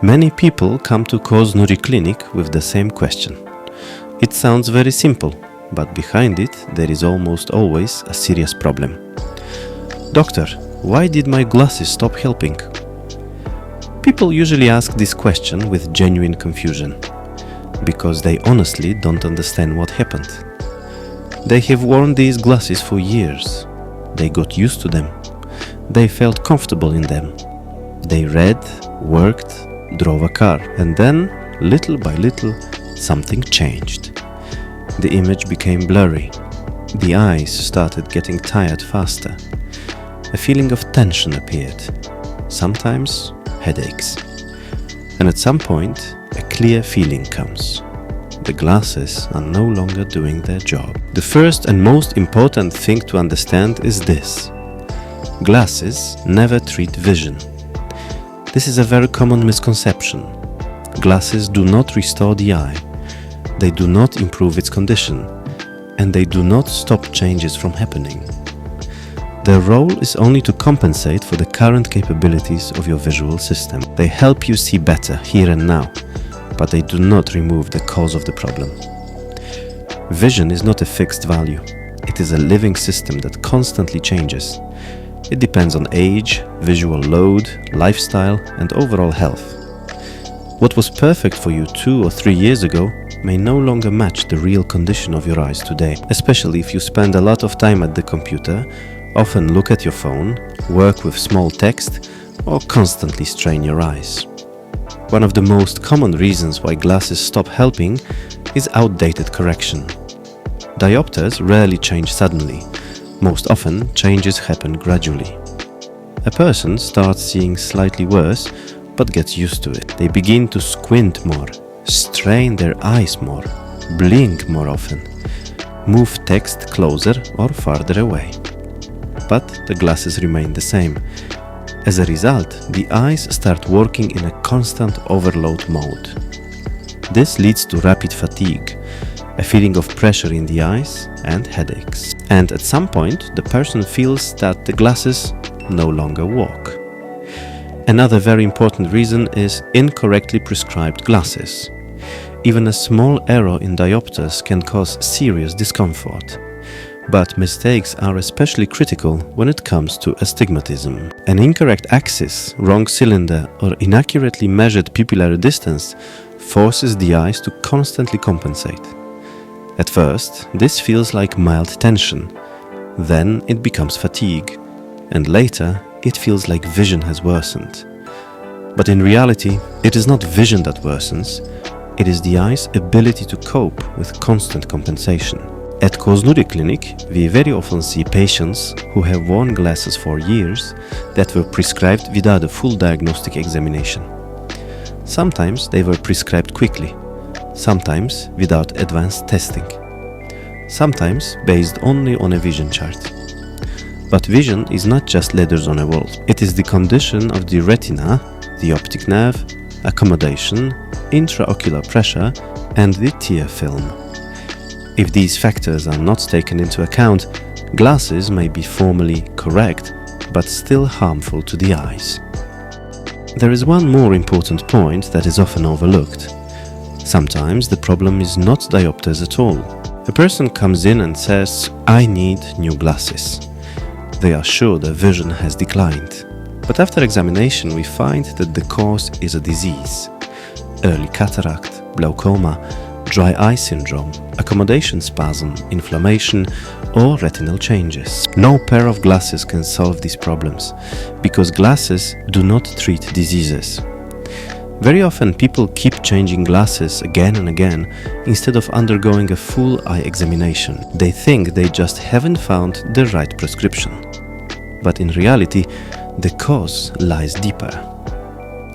Many people come to Ko'z Nuri Clinic with the same question. It sounds very simple, but behind it there is almost always a serious problem. Doctor, why did my glasses stop helping? People usually ask this question with genuine confusion, because they honestly don't understand what happened. They have worn these glasses for years. They got used to them. They felt comfortable in them. They read, worked, drove a car, and then, little by little, something changed. The image became blurry. The eyes started getting tired faster. A feeling of tension appeared. Sometimes headaches. And at some point, a clear feeling comes. The glasses are no longer doing their job. The first and most important thing to understand is this. Glasses never treat vision. This is a very common misconception. Glasses do not restore the eye. They do not improve its condition. And they do not stop changes from happening. Their role is only to compensate for the current capabilities of your visual system. They help you see better here and now, but they do not remove the cause of the problem. Vision is not a fixed value. It is a living system that constantly changes. It depends on age, visual load, lifestyle, and overall health. What was perfect for you 2 or 3 years ago may no longer match the real condition of your eyes today, especially if you spend a lot of time at the computer, often look at your phone, work with small text, or constantly strain your eyes. One of the most common reasons why glasses stop helping is outdated correction. Diopters rarely change suddenly. Most often, changes happen gradually. A person starts seeing slightly worse, but gets used to it. They begin to squint more, strain their eyes more, blink more often, move text closer or farther away. But the glasses remain the same. As a result, the eyes start working in a constant overload mode. This leads to rapid fatigue, a feeling of pressure in the eyes, and headaches. And at some point, the person feels that the glasses no longer work. Another very important reason is incorrectly prescribed glasses. Even a small error in diopters can cause serious discomfort. But mistakes are especially critical when it comes to astigmatism. An incorrect axis, wrong cylinder, or inaccurately measured pupillary distance forces the eyes to constantly compensate. At first, this feels like mild tension. Then it becomes fatigue. And later, it feels like vision has worsened. But in reality, it is not vision that worsens. It is the eye's ability to cope with constant compensation. At Ko'z Nuri Clinic, we very often see patients who have worn glasses for years that were prescribed without a full diagnostic examination. Sometimes they were prescribed quickly, sometimes without advanced testing, sometimes based only on a vision chart. But vision is not just letters on a wall. It is the condition of the retina, the optic nerve, accommodation, intraocular pressure, and the tear film. If these factors are not taken into account, glasses may be formally correct, but still harmful to the eyes. There is one more important point that is often overlooked. Sometimes the problem is not diopters at all. A person comes in and says, "I need new glasses." They are sure their vision has declined. But after examination, we find that the cause is a disease. Early cataract, glaucoma, dry eye syndrome, accommodation spasm, inflammation, or retinal changes. No pair of glasses can solve these problems, because glasses do not treat diseases. Very often people keep changing glasses again and again instead of undergoing a full eye examination. They think they just haven't found the right prescription. But in reality, the cause lies deeper.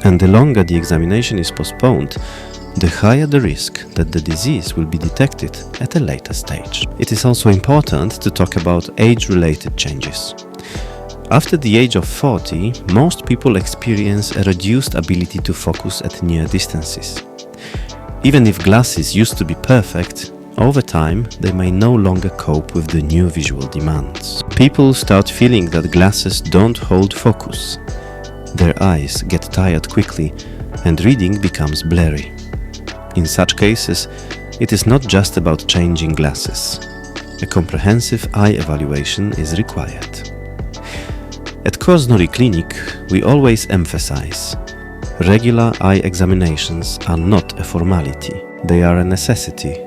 And the longer the examination is postponed, the higher the risk that the disease will be detected at a later stage. It is also important to talk about age-related changes. After the age of 40, most people experience a reduced ability to focus at near distances. Even if glasses used to be perfect, over time they may no longer cope with the new visual demands. People start feeling that glasses don't hold focus. Their eyes get tired quickly, and reading becomes blurry. In such cases, it is not just about changing glasses. A comprehensive eye evaluation is required. At Ko'z Nuri Clinic, we always emphasize regular eye examinations are not a formality, they are a necessity.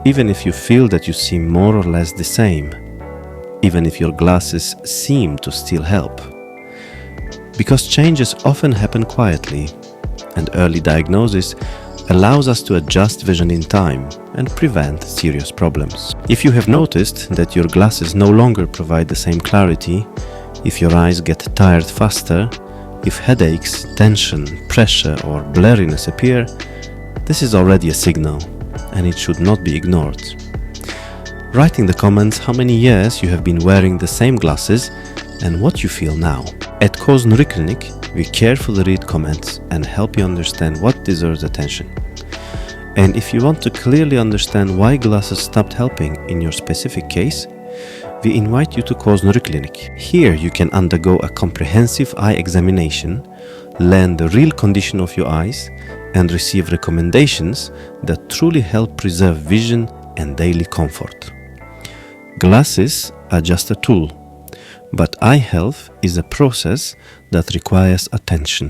Even if you feel that you see more or less the same, even if your glasses seem to still help. Because changes often happen quietly, and early diagnosis allows us to adjust vision in time and prevent serious problems. If you have noticed that your glasses no longer provide the same clarity, if your eyes get tired faster, if headaches, tension, pressure or blurriness appear, this is already a signal, and it should not be ignored. Write in the comments how many years you have been wearing the same glasses and what you feel now. At Ko'z Nuri Clinic, we carefully read comments and help you understand what deserves attention. And if you want to clearly understand why glasses stopped helping in your specific case, we invite you to Ko'z Nuri Clinic. Here you can undergo a comprehensive eye examination, learn the real condition of your eyes, and receive recommendations that truly help preserve vision and daily comfort. Glasses are just a tool, but eye health is a process that requires attention.